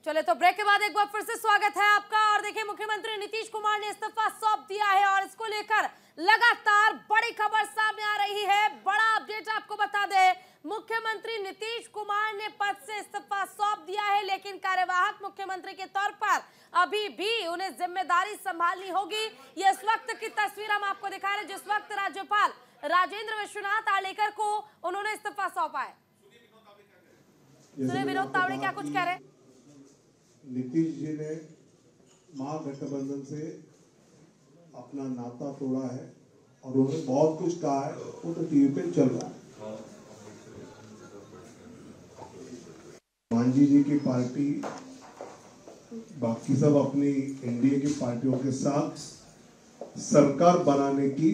चले तो ब्रेक के बाद एक बार फिर से स्वागत है आपका। और देखिए, मुख्यमंत्री नीतीश कुमार ने इस्तीफा सौंप दिया है और इसको लेकर लगातार बड़ी खबर सामने आ रही है। बड़ा अपडेट आपको बता दें, मुख्यमंत्री नीतीश कुमार ने पद से इस्तीफा सौंप दिया है, लेकिन कार्यवाहक मुख्यमंत्री के तौर पर अभी भी उन्हें जिम्मेदारी संभालनी होगी। ये इस वक्त की तस्वीर हम आपको दिखा रहे हैं, जिस वक्त राज्यपाल राजेंद्र विश्वनाथ आर्लेकर को उन्होंने इस्तीफा सौंपा है। सुनिए विनोद तावड़े क्या कुछ कह रहे हैं। नीतीश जी ने महागठबंधन से अपना नाता तोड़ा है और उन्होंने बहुत कुछ कहा है, वो तो टीवी पे चल रहा है। मांझी जी की पार्टी बाकी सब अपनी एनडीए की पार्टियों के साथ सरकार बनाने की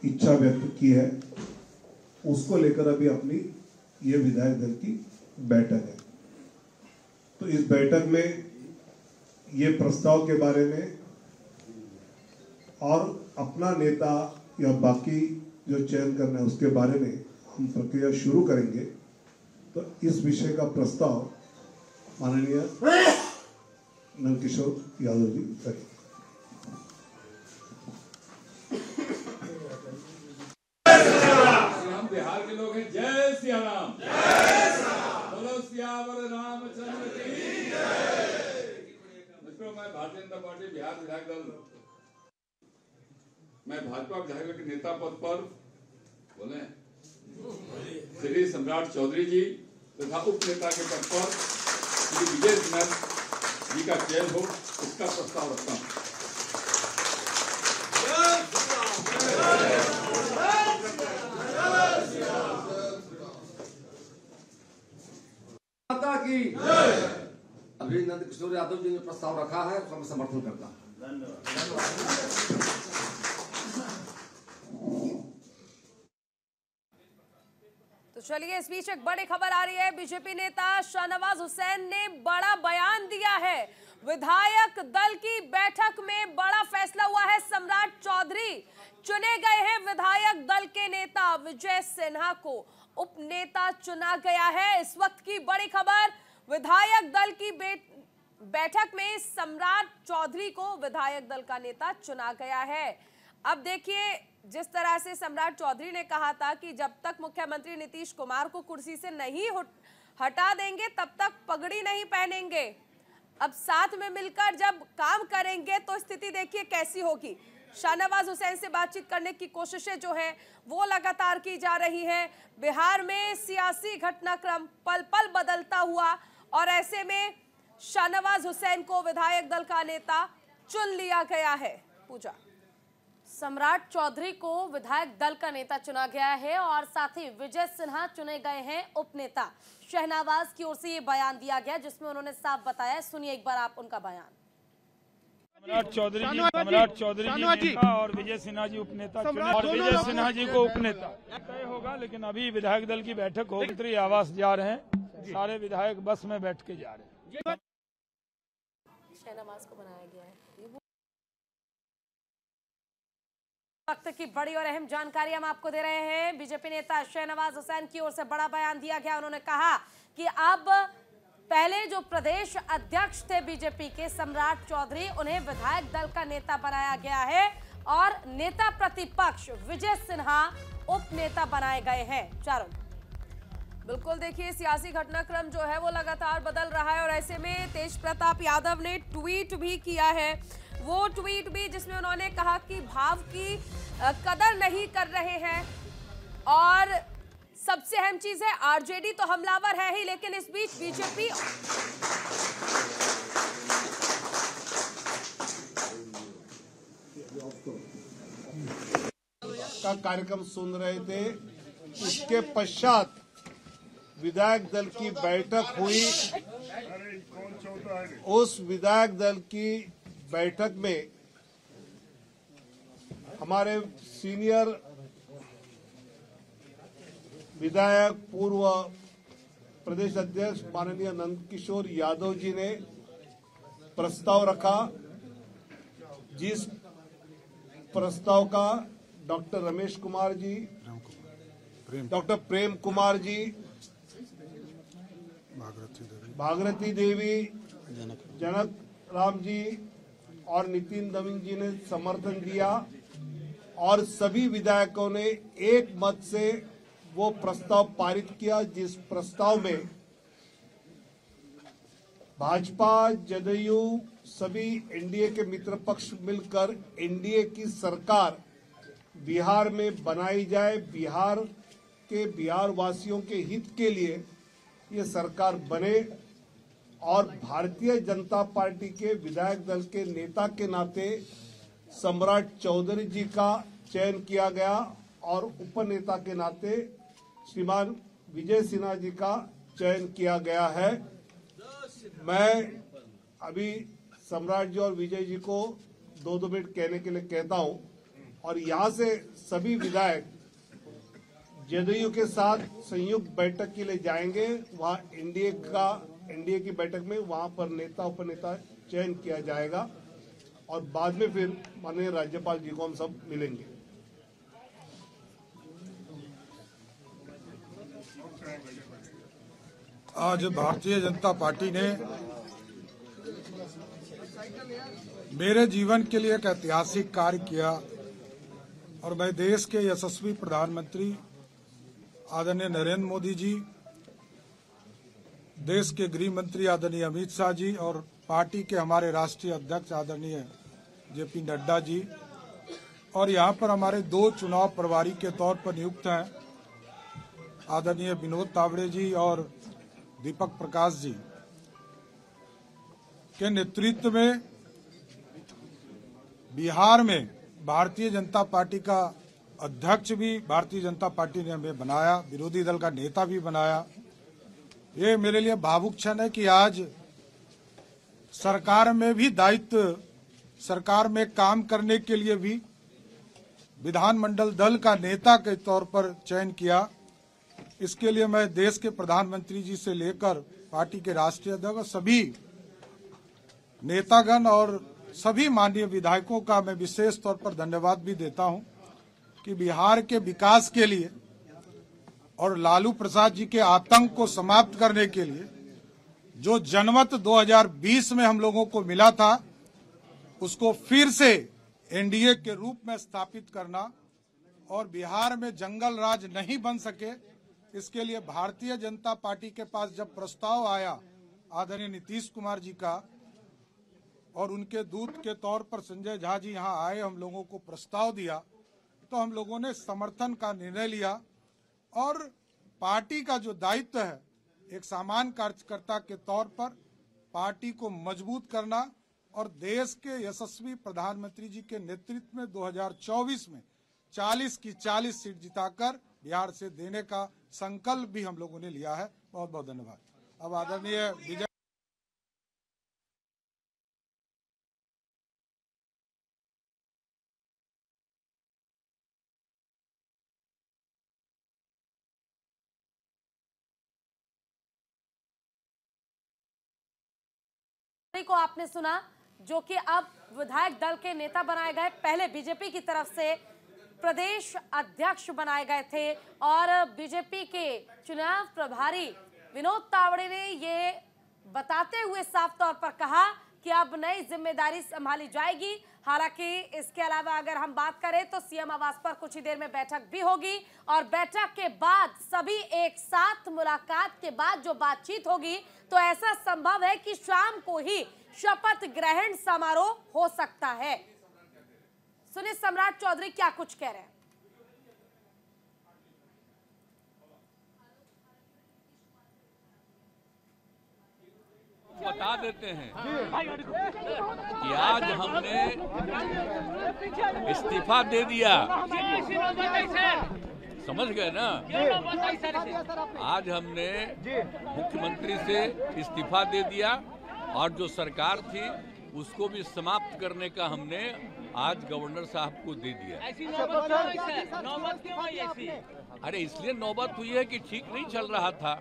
इच्छा व्यक्त की है। उसको लेकर अभी अपनी ये विधायक दल की बैठक है। तो इस बैठक में ये प्रस्ताव के बारे में और अपना नेता या बाकी जो चयन करना है उसके बारे में हम प्रक्रिया शुरू करेंगे। तो इस विषय का प्रस्ताव माननीय नंदकिशोर यादव जी करेंगे। हम बिहार के लोग हैं। जय सिया राम, बोलो सियावर रामचंद्र की जय। मित्रों, मैं भारतीय जनता पार्टी बिहार विधायक दल, मैं भाजपा विधायक दल के नेता पद पर बोले श्री सम्राट चौधरी जी तथा उप नेता के पद पर श्री विजय सिन्हा जी का चयन हो, इसका प्रस्ताव रखता हूँ। की अभी नंदकिशोर यादव जी ने प्रस्ताव रखा है, उसका मैं समर्थन करता हूं। तो चलिए, इस बीच एक बड़ी खबर आ रही है। बीजेपी नेता शाहनवाज हुसैन ने बड़ा बयान दिया है। विधायक दल की बैठक में बड़ा फैसला हुआ है। सम्राट चौधरी चुने गए हैं। विधायक दल के नेता विजय सिन्हा को उप नेता चुना गया है। इस वक्त की बड़ी खबर, विधायक दल की बैठक में सम्राट चौधरी को विधायक दल का नेता चुना गया है। अब देखिए, जिस तरह से सम्राट चौधरी ने कहा था कि जब तक मुख्यमंत्री नीतीश कुमार को कुर्सी से नहीं हटा देंगे तब तक पगड़ी नहीं पहनेंगे। अब साथ में मिलकर जब काम करेंगे तो स्थिति देखिए कैसी होगी। शाहनवाज हुसैन से बातचीत करने की कोशिशें जो है वो लगातार की जा रही है। बिहार में सियासी घटनाक्रम पल पल बदलता हुआ और ऐसे में शाहनवाज हुसैन को विधायक दल का नेता चुन लिया गया है। पूजा, सम्राट चौधरी को विधायक दल का नेता चुना गया है और साथ ही विजय सिन्हा चुने गए हैं उपनेता। शाहनवाज की ओर से ये बयान दिया गया जिसमें उन्होंने साफ बताया। सुनिए एक बार आप उनका बयान। सम्राट चौधरी जी नेता और विजय सिन्हा जी उपनेता चुने और विजय सिन्हा जी को उपनेता तय होगा। लेकिन अभी विधायक दल की बैठक होगी, मंत्री आवास जा रहे हैं, सारे विधायक बस में बैठ के जा रहे हैं। शाहनवाज को बनाया गया है। वक्त की बड़ी और अहम जानकारी हम आपको दे रहे हैं। बीजेपी नेता शाहनवाज हुसैन की ओर से बड़ा बयान दिया गया। उन्होंने कहा कि अब पहले जो प्रदेश अध्यक्ष थे बीजेपी के सम्राट चौधरी, उन्हें विधायक दल का नेता बनाया गया है और नेता प्रतिपक्ष विजय सिन्हा उप नेता बनाए गए हैं। चारों बिल्कुल देखिए, सियासी घटनाक्रम जो है वो लगातार बदल रहा है और ऐसे में तेज प्रताप यादव ने ट्वीट भी किया है। वो ट्वीट भी जिसमें उन्होंने कहा कि भाव की कदर नहीं कर रहे हैं और सबसे अहम चीज है आरजेडी तो हमलावर है ही, लेकिन इस बीच बीजेपी का कार्यक्रम सुन रहे थे। उसके पश्चात विधायक दल की बैठक हुई। उस विधायक दल की बैठक में हमारे सीनियर विधायक पूर्व प्रदेश अध्यक्ष माननीय नंदकिशोर यादव जी ने प्रस्ताव रखा, जिस प्रस्ताव का डॉक्टर रमेश कुमार जी, डॉक्टर प्रेम कुमार जी, भागीरथी देवी जनक राम जी और नितिन दमिंग जी ने समर्थन दिया और सभी विधायकों ने एक मत से वो प्रस्ताव पारित किया, जिस प्रस्ताव में भाजपा, जदयू, सभी एनडीए के मित्र पक्ष मिलकर एनडीए की सरकार बिहार में बनाई जाए। बिहार वासियों के हित के लिए ये सरकार बने और भारतीय जनता पार्टी के विधायक दल के नेता के नाते सम्राट चौधरी जी का चयन किया गया और उपनेता के नाते श्रीमान विजय सिन्हा जी का चयन किया गया है। मैं अभी सम्राट जी और विजय जी को 2-2 मिनट कहने के लिए कहता हूं और यहां से सभी विधायक जदयू के साथ संयुक्त बैठक के लिए जाएंगे। वहां एनडीए की बैठक में वहां पर नेता उपनेता चयन किया जाएगा और बाद में फिर माननीय राज्यपाल जी को हम सब मिलेंगे। आज भारतीय जनता पार्टी ने मेरे जीवन के लिए एक ऐतिहासिक कार्य किया और मैं देश के यशस्वी प्रधानमंत्री आदरणीय नरेंद्र मोदी जी, देश के गृह मंत्री आदरणीय अमित शाह जी और पार्टी के हमारे राष्ट्रीय अध्यक्ष आदरणीय जेपी नड्डा जी और यहाँ पर हमारे 2 चुनाव प्रभारी के तौर पर नियुक्त हैं आदरणीय विनोद तावड़े जी और दीपक प्रकाश जी के नेतृत्व में बिहार में भारतीय जनता पार्टी का अध्यक्ष भी भारतीय जनता पार्टी ने हमें बनाया, विरोधी दल का नेता भी बनाया। ये मेरे लिए भावुक क्षण है कि आज सरकार में भी दायित्व, सरकार में काम करने के लिए भी विधानमंडल दल का नेता के तौर पर चयन किया। इसके लिए मैं देश के प्रधानमंत्री जी से लेकर पार्टी के राष्ट्रीय अध्यक्ष सभी नेतागण और सभी माननीय विधायकों का मैं विशेष तौर पर धन्यवाद भी देता हूं कि बिहार के विकास के लिए और लालू प्रसाद जी के आतंक को समाप्त करने के लिए जो जनमत 2020 में हम लोगों को मिला था उसको फिर से एनडीए के रूप में स्थापित करना और बिहार में जंगल राज नहीं बन सके, इसके लिए भारतीय जनता पार्टी के पास जब प्रस्ताव आया आदरणीय नीतीश कुमार जी का और उनके दूत के तौर पर संजय झा जी यहाँ आए, हम लोगों को प्रस्ताव दिया तो हम लोगों ने समर्थन का निर्णय लिया और पार्टी का जो दायित्व है एक सामान्य कार्यकर्ता के तौर पर पार्टी को मजबूत करना और देश के यशस्वी प्रधानमंत्री जी के नेतृत्व में 2024 में 40 की 40 सीट जिताकर बिहार से देने का संकल्प भी हम लोगों ने लिया है। बहुत बहुत धन्यवाद। अब आदरणीय विजय को आपने सुना जो कि अब विधायक दल के नेता बनाए गए, पहले बीजेपी की तरफ से प्रदेश अध्यक्ष बनाए गए थे और बीजेपी के चुनाव प्रभारी विनोद तावड़े ने ये बताते हुए साफ तौर पर कहा कि अब नई जिम्मेदारी संभाली जाएगी। हालांकि इसके अलावा अगर हम बात करें तो सीएम आवास पर कुछ ही देर में बैठक भी होगी और बैठक के बाद सभी एक साथ मुलाकात के बाद जो बातचीत होगी तो ऐसा संभव है कि शाम को ही शपथ ग्रहण समारोह हो सकता है। सुनिए सम्राट चौधरी क्या कुछ कह रहे हैं। बता देते हैं कि आज हमने इस्तीफा दे दिया, समझ गए ना। आज हमने मुख्यमंत्री से इस्तीफा दे दिया और जो सरकार थी उसको भी समाप्त करने का हमने आज गवर्नर साहब को दे दिया। ऐसी नौबत क्यों आई ऐसी? अरे इसलिए नौबत हुई है कि ठीक नहीं चल रहा था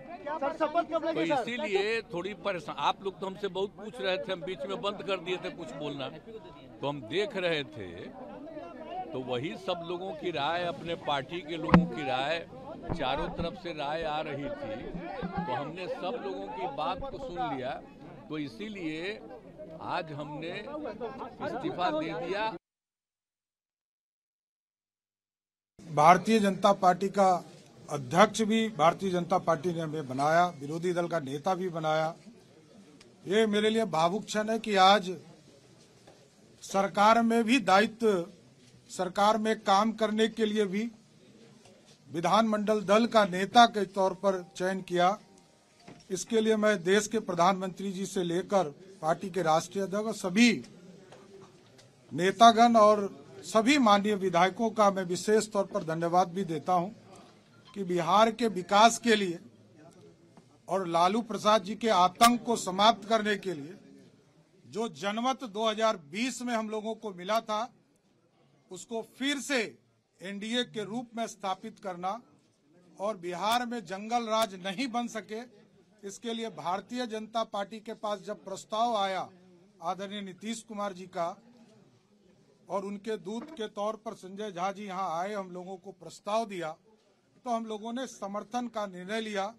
तो इसीलिए थोड़ी परेशान। आप लोग तो हमसे बहुत पूछ रहे थे, हम बीच में बंद कर दिए थे कुछ बोलना, तो हम देख रहे थे तो वही सब लोगों की राय, अपने पार्टी के लोगों की राय, चारों तरफ से राय आ रही थी तो हमने सब लोगों की बात को सुन लिया तो इसीलिए आज हमने इस्तीफा दे दिया। भारतीय जनता पार्टी का अध्यक्ष भी भारतीय जनता पार्टी ने हमें बनाया, विरोधी दल का नेता भी बनाया। ये मेरे लिए भावुक क्षण है कि आज सरकार में भी दायित्व, सरकार में काम करने के लिए भी विधानमंडल दल का नेता के तौर पर चयन किया। इसके लिए मैं देश के प्रधानमंत्री जी से लेकर पार्टी के राष्ट्रीय अध्यक्ष, सभी नेतागण और सभी माननीय विधायकों का मैं विशेष तौर पर धन्यवाद भी देता हूं कि बिहार के विकास के लिए और लालू प्रसाद जी के आतंक को समाप्त करने के लिए जो जनमत 2020 में हम लोगों को मिला था, उसको फिर से एनडीए के रूप में स्थापित करना और बिहार में जंगल राज नहीं बन सके, इसके लिए भारतीय जनता पार्टी के पास जब प्रस्ताव आया आदरणीय नीतीश कुमार जी का और उनके दूत के तौर पर संजय झा जी यहाँ आए, हम लोगों को प्रस्ताव दिया, तो हम लोगों ने समर्थन का निर्णय लिया।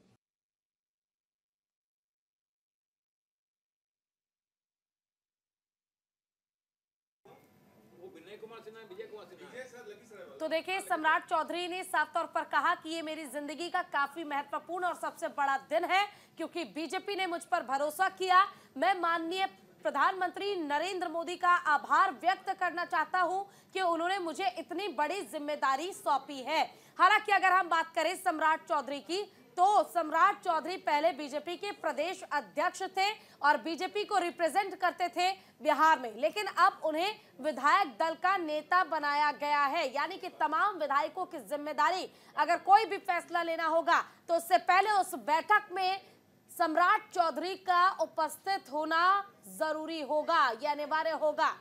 तो देखिए, सम्राट चौधरी ने साफ तौर पर कहा कि ये मेरी जिंदगी का काफी महत्वपूर्ण और सबसे बड़ा दिन है, क्योंकि बीजेपी ने मुझ पर भरोसा किया। मैं माननीय प्रधानमंत्री नरेंद्र मोदी का आभार व्यक्त करना चाहता हूं कि उन्होंने मुझे इतनी बड़ी जिम्मेदारी सौंपी है। हालांकि अगर हम बात करें सम्राट चौधरी की, तो सम्राट चौधरी पहले बीजेपी के प्रदेश अध्यक्ष थे और बीजेपी को रिप्रेजेंट करते थे बिहार में, लेकिन अब उन्हें विधायक दल का नेता बनाया गया है। यानी कि तमाम विधायकों की जिम्मेदारी, अगर कोई भी फैसला लेना होगा तो उससे पहले उस बैठक में सम्राट चौधरी का उपस्थित होना जरूरी होगा, यह अनिवार्य होगा।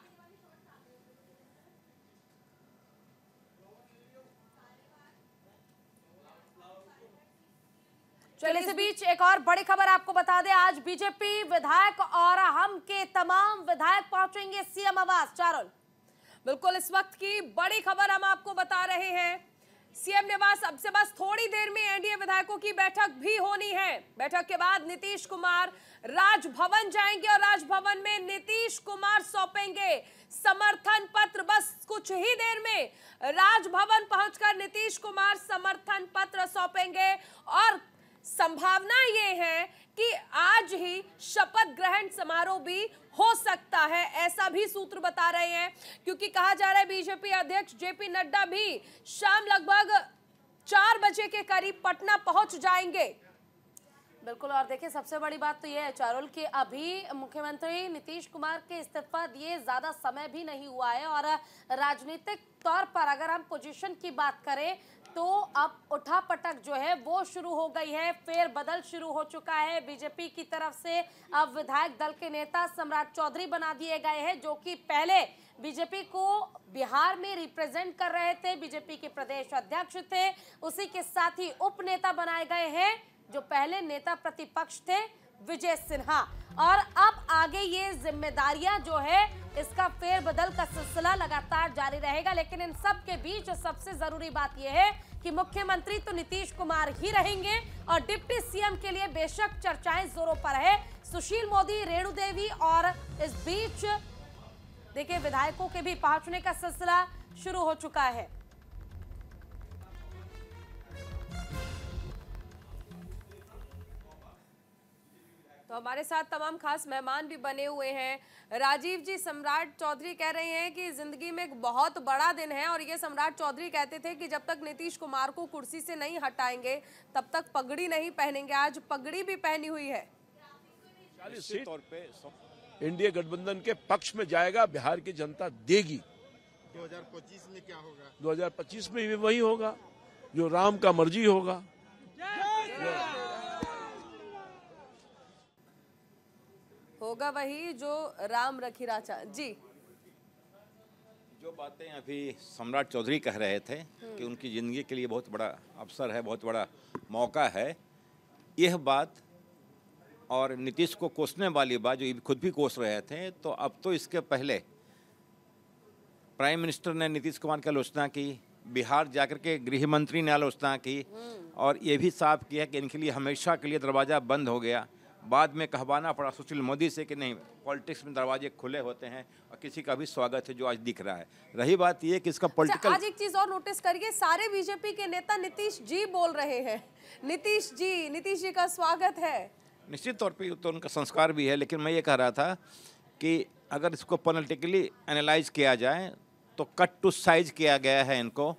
चलिए, इस बीच एक और बड़ी खबर आपको बता दें। आज बीजेपी विधायक और हम के तमाम विधायक पहुंचेंगे सीएम आवास चारोल। बिल्कुल, इस वक्त की बड़ी खबर हम आपको बता रहे हैं। सीएम निवास अब से बस थोड़ी देर में एनडीए विधायकों की बैठक भी होनी है। बैठक के बाद नीतीश कुमार राजभवन जाएंगे और राजभवन में नीतीश कुमार सौंपेंगे समर्थन पत्र। बस कुछ ही देर में राजभवन पहुंचकर नीतीश कुमार समर्थन पत्र सौंपेंगे और संभावना ये है कि आज ही शपथ ग्रहण समारोह भी हो सकता है, ऐसा भी सूत्र बता रहे हैं, क्योंकि कहा जा रहा है बीजेपी अध्यक्ष जेपी नड्डा भी शाम लगभग 4 बजे के करीब पटना पहुंच जाएंगे। बिल्कुल, और देखिए, सबसे बड़ी बात तो यह है चारुल कि अभी मुख्यमंत्री नीतीश कुमार के इस्तीफा दिए ज्यादा समय भी नहीं हुआ है और राजनीतिक तौर पर अगर हम पोजीशन की बात करें तो अब उठापटक जो है वो शुरू हो गई है, फेरबदल शुरू हो चुका है। बीजेपी की तरफ से अब विधायक दल के नेता सम्राट चौधरी बना दिए गए हैं, जो कि पहले बीजेपी को बिहार में रिप्रेजेंट कर रहे थे, बीजेपी के प्रदेश अध्यक्ष थे। उसी के साथ ही उप नेता बनाए गए हैं जो पहले नेता प्रतिपक्ष थे, विजय सिन्हा। और अब आगे ये जिम्मेदारियां जो है, इसका फेरबदल का सिलसिला लगातार जारी रहेगा। लेकिन इन सब के बीच सबसे जरूरी बात यह है कि मुख्यमंत्री तो नीतीश कुमार ही रहेंगे और डिप्टी सीएम के लिए बेशक चर्चाएं जोरों पर है। सुशील मोदी, रेणु देवी, और इस बीच देखिए विधायकों के भी पहुंचने का सिलसिला शुरू हो चुका है। तो हमारे साथ तमाम खास मेहमान भी बने हुए हैं। राजीव जी, सम्राट चौधरी कह रहे हैं कि जिंदगी में एक बहुत बड़ा दिन है और ये सम्राट चौधरी कहते थे कि जब तक नीतीश कुमार को कुर्सी से नहीं हटाएंगे तब तक पगड़ी नहीं पहनेंगे। आज पगड़ी भी पहनी हुई है। निश्चित तौर पे एनडीए गठबंधन के पक्ष में जाएगा, बिहार की जनता देगी। 2025 में क्या होगा? 2025 में भी वही होगा जो राम का मर्जी होगा। होगा वही जो राम रखी राचा। जी, जो बातें अभी सम्राट चौधरी कह रहे थे कि उनकी जिंदगी के लिए बहुत बड़ा अवसर है, बहुत बड़ा मौका है, यह बात और नीतीश को कोसने वाली बात जो खुद भी कोस रहे थे, तो अब तो इसके पहले प्राइम मिनिस्टर ने नीतीश कुमार की आलोचना की, बिहार जाकर के गृह मंत्री ने आलोचना की और ये भी साफ किया कि इनके लिए हमेशा के लिए दरवाज़ा बंद हो गया। बाद में कहवाना पड़ा सुशील मोदी से कि नहीं, पॉलिटिक्स में दरवाजे खुले होते हैं और किसी का भी स्वागत है जो आज दिख रहा है। रही बात ये कि इसका पॉलिटिकल, आज एक चीज और नोटिस करिए, सारे बीजेपी के नेता नीतीश जी बोल रहे हैं। नीतीश जी का स्वागत है। निश्चित तौर पे तो उनका संस्कार भी है, लेकिन मैं ये कह रहा था कि अगर इसको पॉलिटिकली एनालाइज किया जाए तो कट टू साइज किया गया है इनको,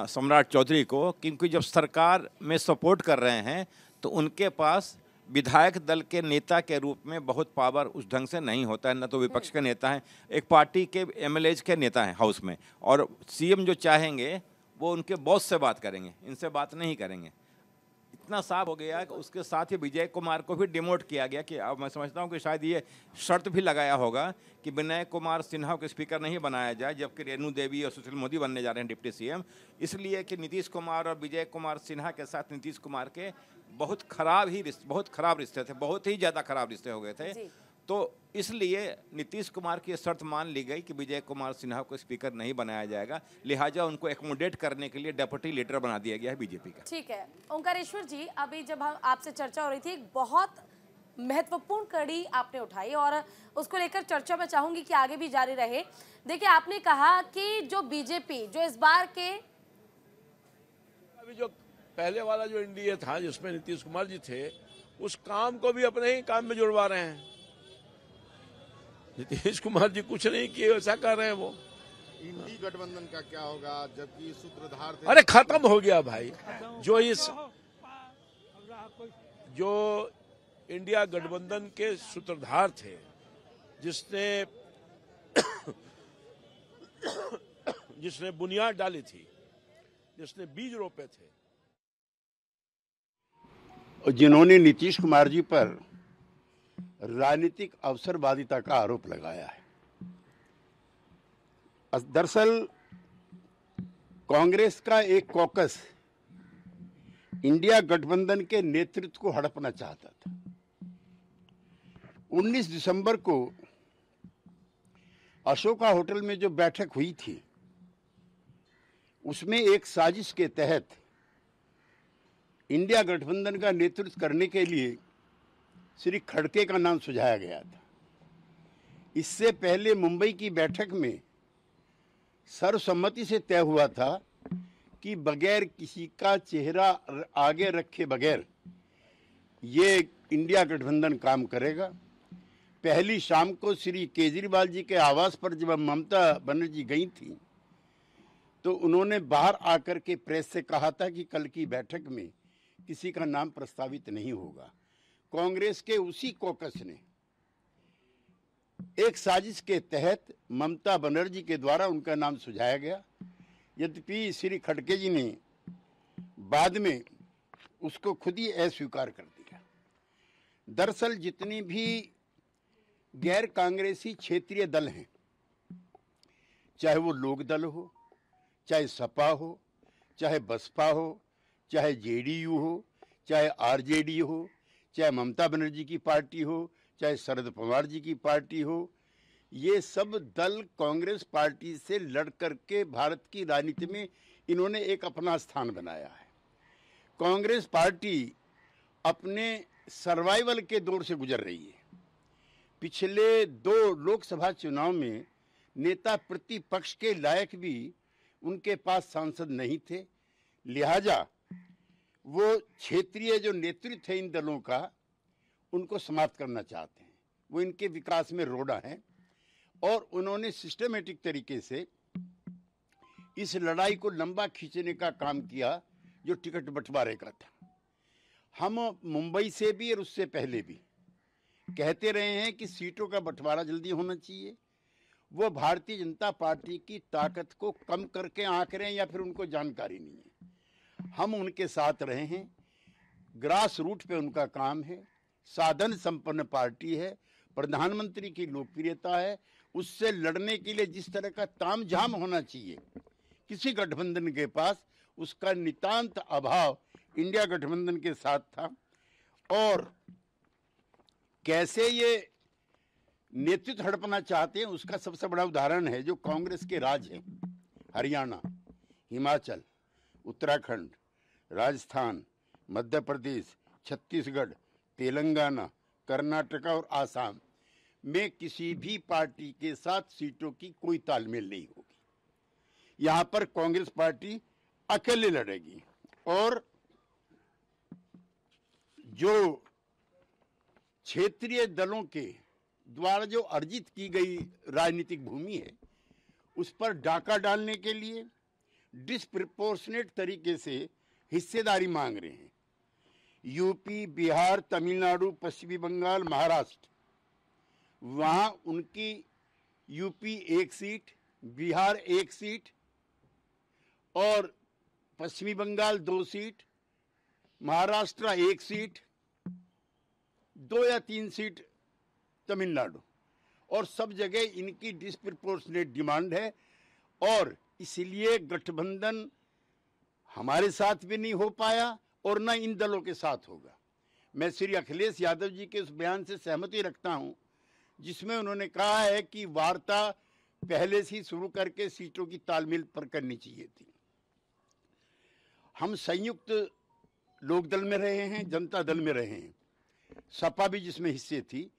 सम्राट चौधरी को, क्योंकि जब सरकार में सपोर्ट कर रहे हैं तो उनके पास विधायक दल के नेता के रूप में बहुत पावर उस ढंग से नहीं होता है। न तो विपक्ष के नेता हैं, एक पार्टी के एमएलएज के नेता हैं हाउस में, और सीएम जो चाहेंगे वो उनके बॉस से बात करेंगे, इनसे बात नहीं करेंगे। इतना साफ हो गया कि उसके साथ ही विजय कुमार को भी डिमोट किया गया कि अब मैं समझता हूँ कि शायद ये शर्त भी लगाया होगा कि विनय कुमार सिन्हा को स्पीकर नहीं बनाया जाए, जबकि रेणु देवी और सुशील मोदी बनने जा रहे हैं डिप्टी सीएम, इसलिए कि नीतीश कुमार और विजय कुमार सिन्हा के साथ नीतीश कुमार के बहुत खराब रिश्ते थे, बहुत ही ज़्यादा खराब रिश्ते हो गए थे। तो इसलिए नीतीश कुमार की शर्त मान ली गई कि विजय कुमार सिन्हा को स्पीकर नहीं बनाया जाएगा, लिहाजा उनको एकोमोडेट करने के लिए डेप्यूटी लीडर बना दिया गया है बीजेपी का। ठीक है ओंकारेश्वर जी, अभी जब हम आपसे चर्चा हो रही थी, एक बहुत महत्वपूर्ण कड़ी आपने उठाई और उसको लेकर चर्चा मैं चाहूंगी कि आगे भी जारी रहे। देखिए, आपने कहा कि जो बीजेपी जो इस बार के अभी जो पहले वाला जो एनडीए था जिसमें नीतीश कुमार जी थे, उस काम को भी अपने ही काम में जुड़वा रहे हैं। नीतीश कुमार जी कुछ नहीं किए, ऐसा कर रहे हैं वो। इंडी गठबंधन का क्या होगा, जबकि सूत्रधार थे? अरे खत्म हो गया भाई। जो इंडिया गठबंधन के सूत्रधार थे, जिसने बुनियाद डाली थी, जिसने बीज रोपे थे, जिन्होंने नीतीश कुमार जी पर राजनीतिक अवसरवादिता का आरोप लगाया है। दरअसल कांग्रेस का एक कॉकस इंडिया गठबंधन के नेतृत्व को हड़पना चाहता था। 19 दिसंबर को अशोका होटल में जो बैठक हुई थी, उसमें एक साजिश के तहत इंडिया गठबंधन का नेतृत्व करने के लिए श्री खड़गे का नाम सुझाया गया था। इससे पहले मुंबई की बैठक में सर्वसम्मति से तय हुआ था कि बगैर किसी का चेहरा आगे रखे बगैर ये इंडिया गठबंधन काम करेगा। पहली शाम को श्री केजरीवाल जी के आवास पर जब ममता बनर्जी गई थी, तो उन्होंने बाहर आकर के प्रेस से कहा था कि कल की बैठक में किसी का नाम प्रस्तावित नहीं होगा। कांग्रेस के उसी कॉकस ने एक साजिश के तहत ममता बनर्जी के द्वारा उनका नाम सुझाया गया, यद्यपि श्री खड़गे जी ने बाद में उसको खुद ही अस्वीकार कर दिया। दरअसल जितनी भी गैर कांग्रेसी क्षेत्रीय दल हैं, चाहे वो लोक दल हो, चाहे सपा हो, चाहे बसपा हो, चाहे जेडीयू हो, चाहे आरजेडी हो, चाहे ममता बनर्जी की पार्टी हो, चाहे शरद पवार जी की पार्टी हो, ये सब दल कांग्रेस पार्टी से लड़ करके भारत की राजनीति में इन्होंने एक अपना स्थान बनाया है। कांग्रेस पार्टी अपने सर्वाइवल के दौर से गुजर रही है। पिछले 2 लोकसभा चुनाव में नेता प्रतिपक्ष के लायक भी उनके पास सांसद नहीं थे, लिहाजा वो क्षेत्रीय जो नेतृत्व है इन दलों का, उनको समाप्त करना चाहते हैं। वो इनके विकास में रोड़ा है और उन्होंने सिस्टमेटिक तरीके से इस लड़ाई को लंबा खींचने का काम किया जो टिकट बंटवारे का था। हम मुंबई से भी और उससे पहले भी कहते रहे हैं कि सीटों का बंटवारा जल्दी होना चाहिए। वो भारतीय जनता पार्टी की ताकत को कम करके आंक रहे हैं या फिर उनको जानकारी नहीं है। हम उनके साथ रहे हैं, ग्रास रूट पे उनका काम है, साधन संपन्न पार्टी है, प्रधानमंत्री की लोकप्रियता है। उससे लड़ने के लिए जिस तरह का तामझाम होना चाहिए किसी गठबंधन के पास, उसका नितांत अभाव इंडिया गठबंधन के साथ था। और कैसे ये नेतृत्व हड़पना चाहते हैं उसका सबसे बड़ा उदाहरण है जो कांग्रेस के राज हैं, हरियाणा, हिमाचल, उत्तराखंड, राजस्थान, मध्य प्रदेश, छत्तीसगढ़, तेलंगाना, कर्नाटका और आसाम में किसी भी पार्टी के साथ सीटों की कोई तालमेल नहीं होगी। यहां पर कांग्रेस पार्टी अकेले लड़ेगी और जो क्षेत्रीय दलों के द्वारा जो अर्जित की गई राजनीतिक भूमि है उस पर डाका डालने के लिए डिस्प्रपोर्शनेट तरीके से हिस्सेदारी मांग रहे हैं। यूपी, बिहार, तमिलनाडु, पश्चिमी बंगाल, महाराष्ट्र, वहां उनकी यूपी 1 सीट, बिहार 1 सीट और पश्चिमी बंगाल 2 सीट, महाराष्ट्र 1 सीट, 2 या 3 सीट तमिलनाडु, और सब जगह इनकी डिस्प्रपोर्शनेट डिमांड है और इसलिए गठबंधन हमारे साथ भी नहीं हो पाया और न इन दलों के साथ होगा। मैं श्री अखिलेश यादव जी के उस बयान से सहमति रखता हूं जिसमें उन्होंने कहा है कि वार्ता पहले से ही शुरू करके सीटों की तालमेल पर करनी चाहिए थी। हम संयुक्त लोकदल में रहे हैं, जनता दल में रहे हैं, सपा भी जिसमें हिस्से थी।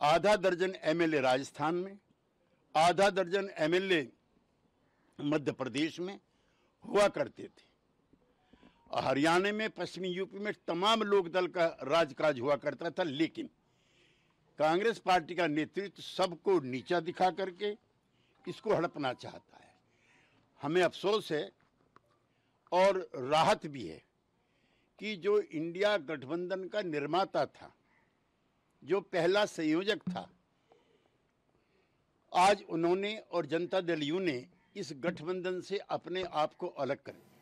आधा दर्जन एमएलए राजस्थान में, आधा दर्जन एमएलए मध्य प्रदेश में हुआ करते थे। हरियाणा में, पश्चिमी यूपी में तमाम लोकदल का राजकाज हुआ करता था, लेकिन कांग्रेस पार्टी का नेतृत्व सबको नीचा दिखा करके इसको हड़पना चाहता है। हमें अफसोस है और राहत भी है कि जो इंडिया गठबंधन का निर्माता था, जो पहला संयोजक था, आज उन्होंने और जनता दल यू ने इस गठबंधन से अपने आप को अलग कर दिया।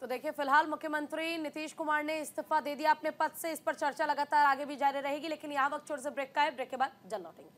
तो देखिए, फिलहाल मुख्यमंत्री नीतीश कुमार ने इस्तीफा दे दिया अपने पद से। इस पर चर्चा लगातार आगे भी जारी रहेगी, लेकिन यहाँ वक्त छोटे से ब्रेक का है। ब्रेक के बाद जल्द लौटेंगे।